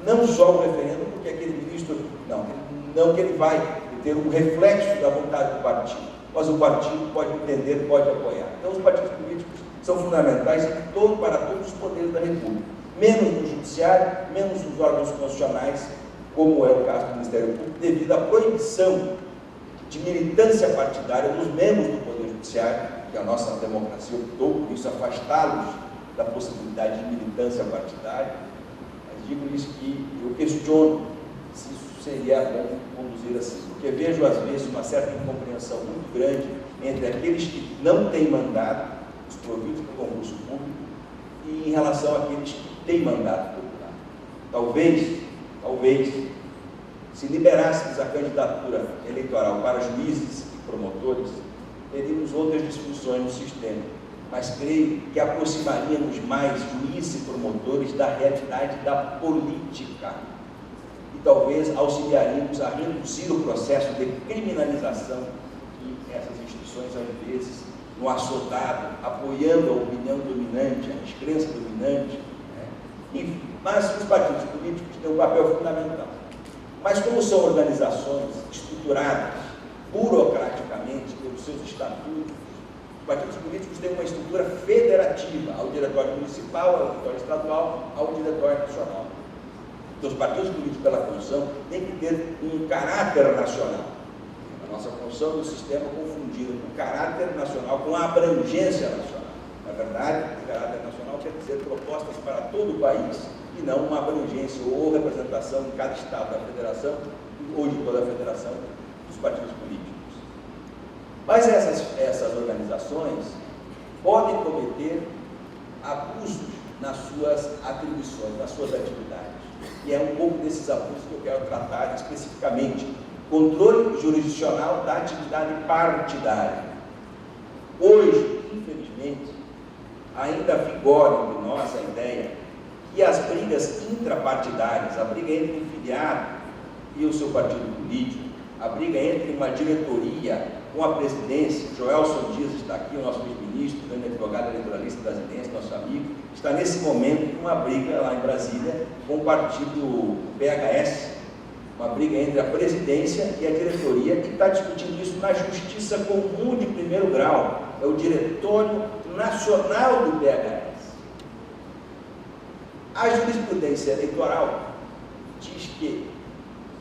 Não só o referendo, porque aquele ministro, não que ele vai ter um reflexo da vontade do partido, mas o partido pode entender, pode apoiar. Então, os partidos políticos são fundamentais para todos os poderes da República, menos no judiciário, menos nos órgãos constitucionais, como é o caso do Ministério Público, devido à proibição de militância partidária dos membros do Poder Judiciário, que a nossa democracia optou por isso, afastá-los da possibilidade de militância partidária. Mas digo-lhes que eu questiono se isso seria bom conduzir assim, porque vejo às vezes uma certa incompreensão muito grande entre aqueles que não têm mandato, os providos do concurso público, e em relação àqueles que têm mandato popular. Talvez, se liberássemos a candidatura eleitoral para juízes e promotores, teríamos outras discussões no sistema, mas creio que aproximaríamos mais juízes e promotores da realidade da política e talvez auxiliaríamos a reduzir o processo de criminalização que essas instituições, às vezes, no assodado, apoiando a opinião dominante, a descrença dominante, Enfim, mas os partidos políticos têm um papel fundamental. Mas como são organizações estruturadas burocraticamente pelos seus estatutos, os partidos políticos têm uma estrutura federativa, ao diretório municipal, ao diretório estadual, ao diretório nacional. Então, os partidos políticos pela Constituição têm que ter um caráter nacional. A nossa Constituição do sistema confundido o caráter nacional com a abrangência nacional. Na verdade, o caráter nacional quer dizer propostas para todo o país e não uma abrangência ou representação em cada estado da federação ou de toda a federação dos partidos políticos. Mas essas organizações podem cometer abusos nas suas atribuições, nas suas atividades. E é um pouco desses abusos que eu quero tratar especificamente. Controle jurisdicional da atividade partidária. Hoje, infelizmente, ainda vigora entre nós a ideia que as brigas intrapartidárias, a briga entre um filiado e o seu partido político, a briga entre uma diretoria com a presidência, Joelson Dias está aqui, o nosso ex-ministro, grande advogado eleitoralista brasileiro, nosso amigo, está nesse momento em uma briga lá em Brasília com o partido PHS, uma briga entre a presidência e a diretoria, e está discutindo isso na Justiça Comum de Primeiro Grau, é o Diretório Nacional do PHS. A jurisprudência eleitoral diz que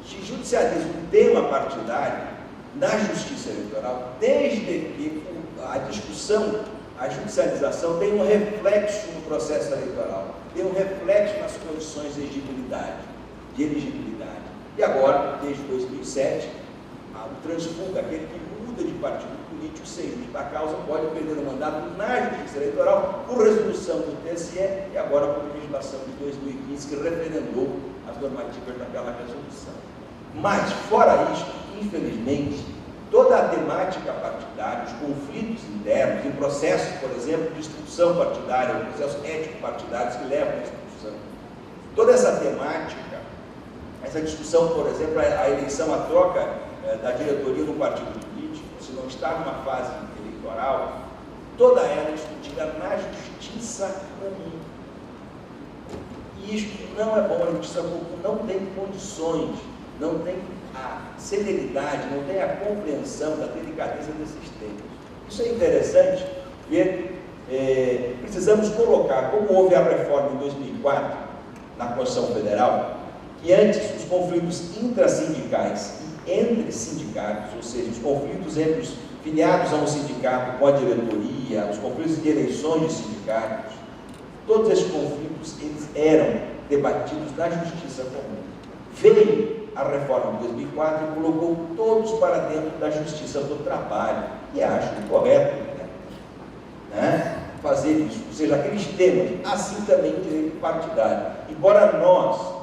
se judicializa um tema partidário na Justiça Eleitoral, desde que a discussão, a judicialização tem um reflexo no processo eleitoral, tem um reflexo nas condições de elegibilidade. E agora, desde 2007, o transfuga, aquele que muda de partido político sem justa causa, pode perder o mandato na Justiça Eleitoral por resolução do TSE e agora por legislação de 2015 que referendou as normativas daquela resolução. Mas, fora isso, infelizmente, toda a temática partidária, os conflitos internos, em processos, por exemplo, de instrução partidária, processos ético-partidários que levam à expulsão, toda essa temática, essa discussão, por exemplo, a eleição, a troca da diretoria do partido político, se não está numa fase eleitoral, toda ela é discutida na Justiça Comum. E isso não é bom, a Justiça Comum não tem condições, não tem a celeridade, não tem a compreensão da delicadeza desses temas. Isso é interessante, porque precisamos colocar, como houve a reforma em 2004, na Constituição Federal, que antes os conflitos intrasindicais e entre sindicatos, ou seja, os conflitos entre os filiados a um sindicato com a diretoria, os conflitos de eleições de sindicatos, todos esses conflitos eles eram debatidos na Justiça Comum. Veio a reforma de 2004 e colocou todos para dentro da Justiça do Trabalho, e acho correto, né? Fazer isso, ou seja, aqueles temas, assim também o direito partidário. Embora nós,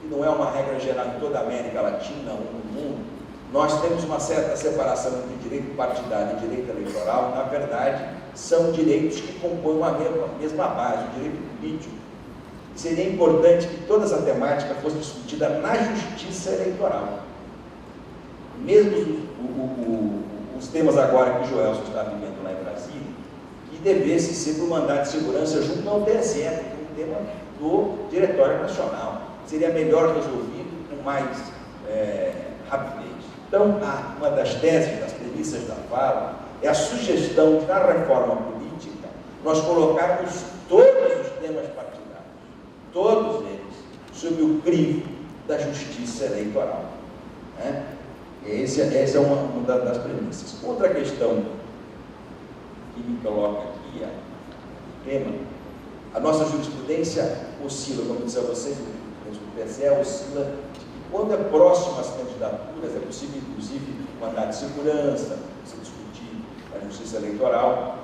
que não é uma regra geral em toda a América Latina ou no mundo, nós temos uma certa separação entre direito partidário e direito eleitoral. Na verdade, são direitos que compõem a mesma base, o direito político. Seria importante que toda essa temática fosse discutida na Justiça Eleitoral. Mesmo os temas agora que o Joelson está vivendo lá em Brasília, que devesse ser por mandato de segurança junto ao TSE, porque é um tema do Diretório Nacional. Seria melhor resolvido com mais rapidez. Então, uma das teses, das premissas da fala, é a sugestão de, na reforma política, nós colocarmos todos os temas partidários, todos eles, sob o crivo da justiça eleitoral. Né? Essa é uma das premissas. Outra questão que me coloca aqui o tema, a nossa jurisprudência oscila, como eu disse a vocês, o TSE oscila de que quando é próximo às candidaturas, é possível, inclusive, mandar de segurança, se discutir a justiça eleitoral,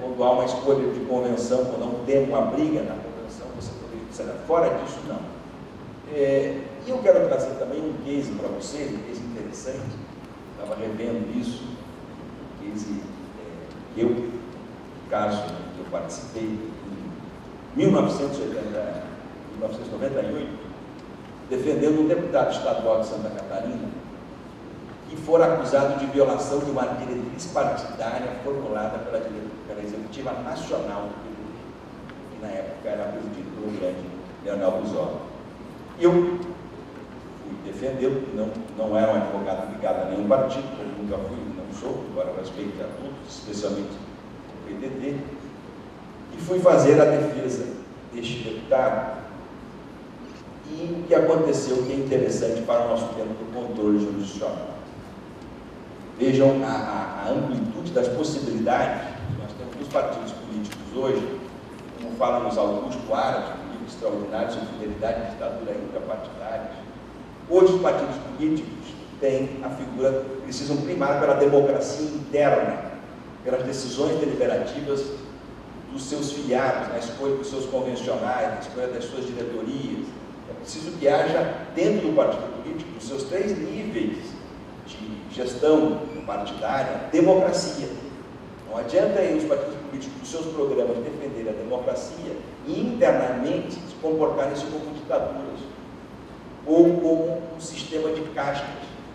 quando há uma escolha de convenção, quando há um tempo, uma briga na convenção, você poderia dizer, fora disso, não. E eu quero trazer também um case para vocês, um case interessante, estava revendo isso, um case caso que eu participei em 1998, defendendo um deputado estadual de Santa Catarina que fora acusado de violação de uma diretriz partidária formulada pela Executiva Nacional do PDT, que na época era presidido pelo grande Leonel Brizola. Eu fui defendê-lo, não era um advogado ligado a nenhum partido, como nunca fui, não sou, embora respeite a todos, especialmente o PDT, e fui fazer a defesa deste deputado. E o que aconteceu, que é interessante para o nosso tema do controle jurisdicional. Vejam a amplitude das possibilidades que nós temos nos partidos políticos hoje, como fala nos Augusto Aras, um livro extraordinário sobre fidelidade e ditadura intrapartidária. Hoje os partidos políticos têm a figura, precisam primar pela democracia interna, pelas decisões deliberativas dos seus filiados, na escolha dos seus convencionais, na escolha das suas diretorias. É preciso que haja, dentro do partido político, os seus 3 níveis de gestão partidária, democracia. Não adianta os partidos políticos, os seus programas, defenderem a democracia e internamente se comportarem-se como ditaduras ou como um sistema de castas,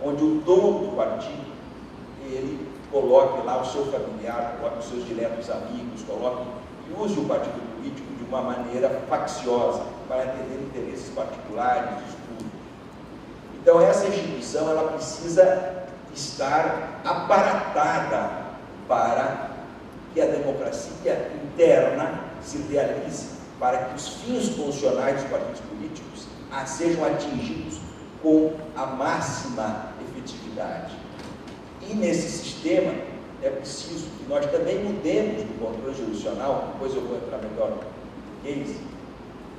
onde o dono do partido, ele coloque lá o seu familiar, coloque os seus diretos amigos, coloque e use o partido político de uma maneira facciosa, para atender interesses particulares, disputas. Então, essa instituição, ela precisa estar aparatada para que a democracia interna se realize, para que os fins funcionais dos partidos políticos sejam atingidos com a máxima efetividade. E nesse sistema, é preciso que nós também mudemos do controle jurisdicional, depois eu vou entrar melhor no case,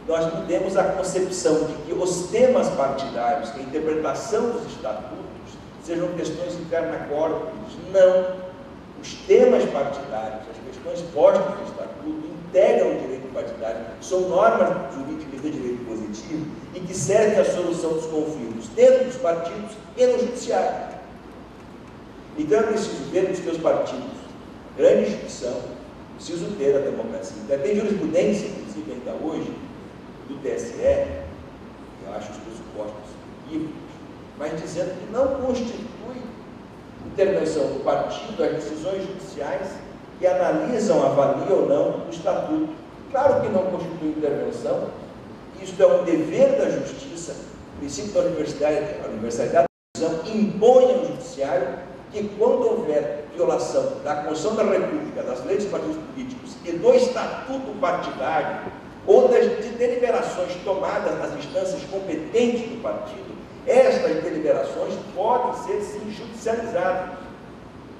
nós mudemos a concepção de que os temas partidários, que a interpretação dos estatutos, sejam questões interna corporis. Não. Os temas partidários, as questões postas no estatuto, integram o direito partidário, são normas jurídicas de direito positivo e que servem à solução dos conflitos dentro dos partidos e no judiciário. Então é preciso vermos que os partidos, grande instituição, precisam ter a democracia. Então, tem jurisprudência, inclusive ainda hoje, do TSE, eu acho os pressupostos bíblicos, mas dizendo que não constitui intervenção do partido as decisões judiciais que analisam, avaliam ou não o estatuto. Claro que não constitui intervenção, isto é um dever da justiça, o princípio da universalidade da decisão impõe ao judiciário que quando houver violação da Constituição da República, das leis dos partidos políticos e do estatuto partidário, ou das deliberações tomadas nas instâncias competentes do partido, estas deliberações podem ser sim judicializadas.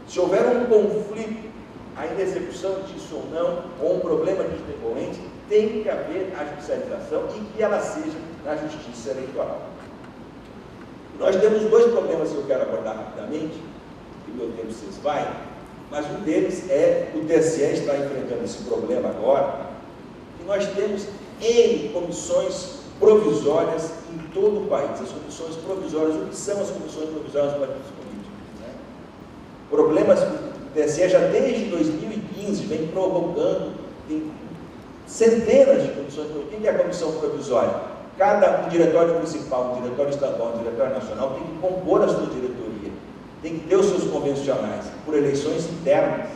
Se houver um conflito, ainda execução disso ou não, ou um problema de decorrente, tem que haver a judicialização e que ela seja na justiça eleitoral. Nós temos 2 problemas que eu quero abordar rapidamente, que o meu tempo se esvai, mas um deles é o TSE está enfrentando esse problema agora, que nós temos comissões provisórias em todo o país. As comissões provisórias, o que são as comissões provisórias dos partidos políticos? Né? Problemas que o TSE já desde 2015 vem prorrogando, tem centenas de comissões provisórias. O que é a comissão provisória? Cada diretório municipal, um diretório estadual, um diretório nacional tem que compor a sua diretoria, tem que ter os seus convencionais por eleições internas.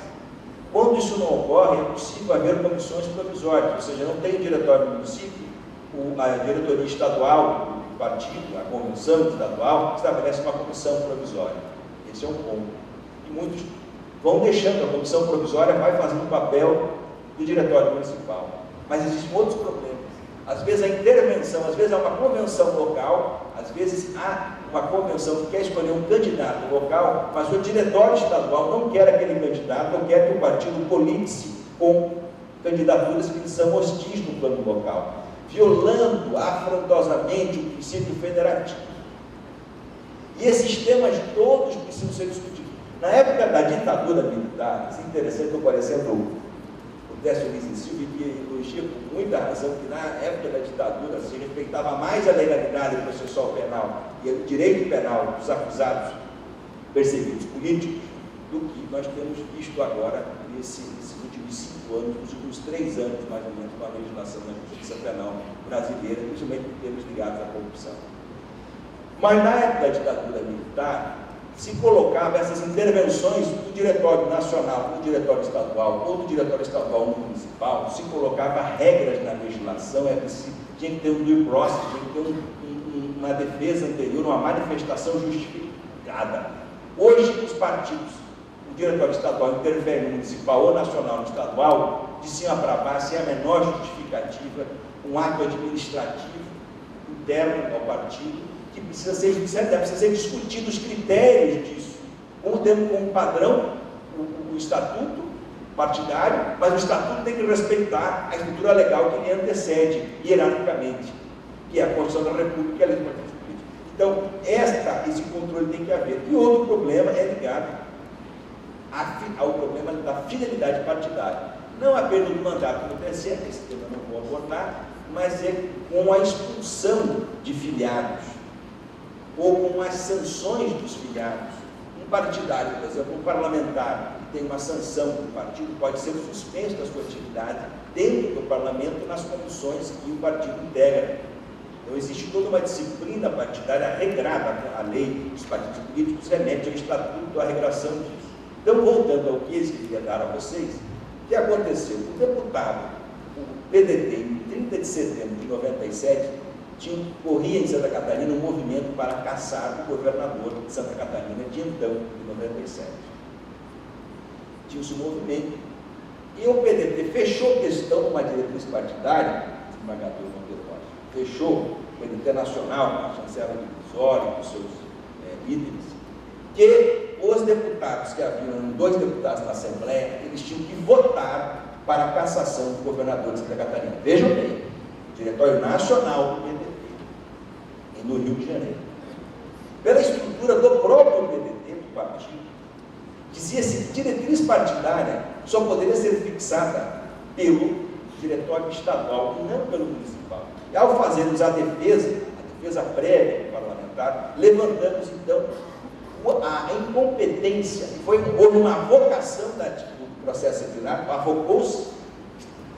Quando isso não ocorre, é possível haver comissões provisórias, ou seja, não tem diretório do município, a diretoria estadual do partido, a convenção estadual, estabelece uma comissão provisória. Esse é um ponto. E muitos vão deixando, a comissão provisória vai fazendo o papel do diretório municipal. Mas existem outros problemas. Às vezes a intervenção, às vezes há uma convenção local, às vezes há uma convenção que quer escolher um candidato local, mas o diretório estadual não quer aquele candidato, não quer que o partido colide-se com candidaturas que são hostis no plano local, violando afrontosamente o princípio federativo. E esses temas todos precisam ser discutidos. Na época da ditadura militar, é interessante, por exemplo, o Décio Luiz e Silva, que elogia com muita razão que na época da ditadura se respeitava mais a legalidade processual penal e o direito penal dos acusados, perseguidos políticos, do que nós temos visto agora nesses últimos 5 anos, nos últimos 3 anos, mais ou menos, com a legislação da justiça penal brasileira, principalmente em termos ligados à corrupção. Mas na época da ditadura militar, se colocava essas intervenções do diretório nacional, do diretório estadual ou do diretório estadual municipal, se colocava regras na legislação, tinha que ter um due process, tinha que ter uma defesa anterior, uma manifestação justificada. Hoje, os partidos, o diretório estadual interfere no municipal ou nacional no estadual, de cima para baixo, sem a menor justificativa, um ato administrativo interno ao partido, que precisa ser discutido os critérios disso, como temos como padrão o estatuto partidário, mas o estatuto tem que respeitar a estrutura legal que lhe antecede hierarquicamente, que é a Constituição da República e a Lei do Partido Político. Então, esse controle tem que haver. E outro problema é ligado ao problema da fidelidade partidária. Não apenas do mandato do TSE, esse tema eu não vou abordar, mas é com a expulsão de filiados, ou com as sanções dos filiados. Um partidário, por exemplo, um parlamentar que tem uma sanção do partido pode ser suspenso da sua atividade dentro do parlamento nas comissões que o partido integra. Então existe toda uma disciplina partidária regrada. A lei dos partidos políticos remete ao estatuto, à regração disso. Então, voltando ao que eu queria dar a vocês, o que aconteceu? O deputado, o PDT, em 30 de setembro de 97, corria em Santa Catarina um movimento para caçar o governador de Santa Catarina de então, de 97. Tinha-se um movimento. E o PDT fechou questão de uma diretriz partidária, desembargador Monteiro Rocha, fechou o PDT nacional, a chancela divisória, com seus líderes, que os deputados, que haviam 2 deputados na Assembleia, eles tinham que votar para a cassação do governador de Santa Catarina. Vejam bem, o Diretório Nacional do PDT, no Rio de Janeiro. Pela estrutura do próprio PDT, do partido, dizia-se que diretriz partidária só poderia ser fixada pelo diretório estadual e não pelo municipal. E ao fazermos a defesa prévia do parlamentar, levantamos então a incompetência, houve uma avocação do processo disciplinar, avocou-se,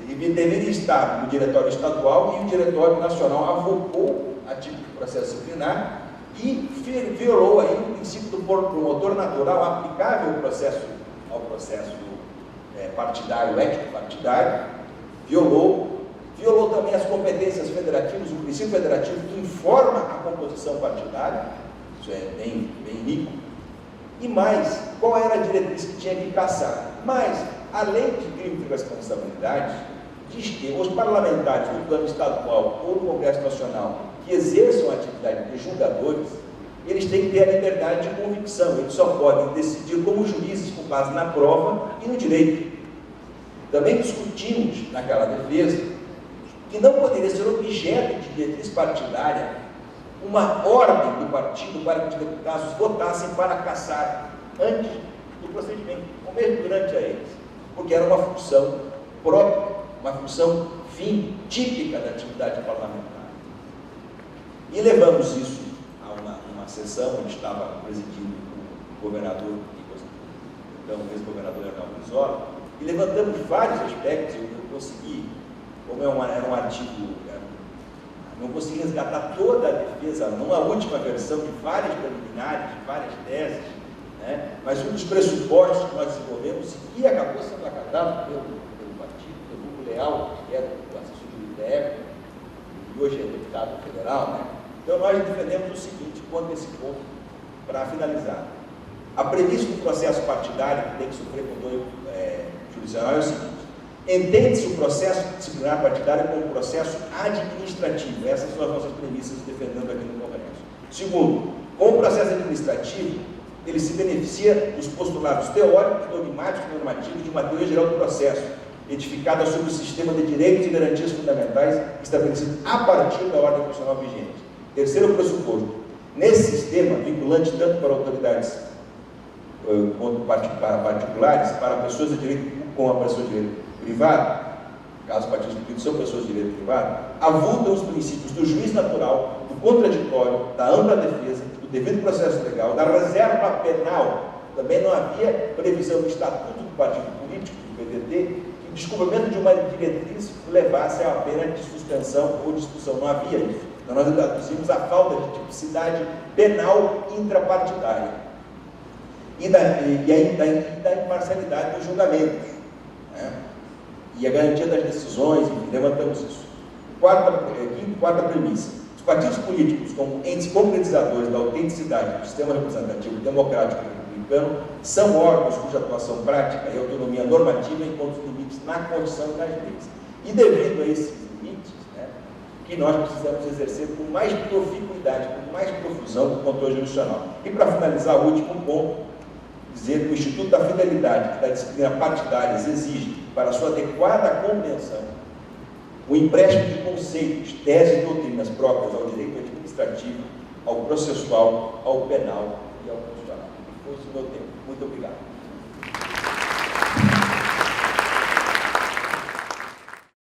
ele deveria estar no diretório estadual e o diretório nacional avocou a tipo de processo disciplinar e violou aí o princípio do promotor natural aplicável ao processo partidário, ético-partidário, violou também as competências federativas, o princípio federativo que informa a composição partidária, isso é bem rico. E mais, qual era a diretriz que tinha que caçar? Mas a lei de crime de responsabilidade diz que os parlamentares do plano estadual ou do Congresso Nacional que exerçam a atividade de julgadores, eles têm que ter a liberdade de convicção, eles só podem decidir como juízes com base na prova e no direito. Também discutimos naquela defesa que não poderia ser objeto de diretriz partidária uma ordem do partido para que os deputados votassem para caçar antes do procedimento, ou mesmo durante a eles, porque era uma função própria, uma função fim, típica da atividade parlamentar. E levamos isso a uma sessão onde estava presidindo o governador, então o ex-governador Arnaldo Brizola, e levantamos vários aspectos. Eu consegui, como era um artigo, não consegui resgatar toda a defesa, numa última versão de várias preliminares, de várias teses, né? Mas um dos pressupostos que nós desenvolvemos e acabou sendo acatado pelo partido, pelo Grupo Leal, que era o assessor jurídico da época, e hoje é deputado federal, né? Então nós defendemos o seguinte, quanto a esse ponto, para finalizar. A premissa do processo partidário, que tem que sofrer controle judicial, é o seguinte: entende-se o processo disciplinar partidário como um processo administrativo. Essas são as nossas premissas defendendo aqui no Congresso. Segundo, com o processo administrativo, ele se beneficia dos postulados teóricos, dogmáticos e normativos de uma teoria geral do processo, edificada sobre o sistema de direitos e garantias fundamentais estabelecido a partir da ordem constitucional vigente. Terceiro pressuposto: nesse sistema, vinculante tanto para autoridades quanto para particulares, para pessoas de direito público como para pessoas de direito privado, caso os partidos políticos são pessoas de direito privado, avultam os princípios do juiz natural, do contraditório, da ampla defesa, do devido processo legal, da reserva penal. Também não havia previsão no estatuto do partido político, do PDT, que o descobrimento de uma diretriz levasse a pena de suspensão ou de expulsão. Não havia isso. Então nós traduzimos a falta de tipicidade penal intrapartidária e da imparcialidade dos julgamentos, né? E a garantia das decisões, enfim, levantamos isso. Quarta premissa: os partidos políticos, como entes concretizadores da autenticidade do sistema representativo democrático republicano, são órgãos cuja atuação prática e autonomia normativa encontram os limites na Constituição e nas leis. E devido a esses limites, né, que nós precisamos exercer com mais proficuidade, com mais profusão o controle jurisdicional. E para finalizar, o último ponto: dizer que o Instituto da Fidelidade, da disciplina partidárias, exige, para sua adequada compreensão, o empréstimo de conceitos, teses e doutrinas próprias ao direito administrativo, ao processual, ao penal e ao constitucional. Foi esse o meu tempo. Muito obrigado.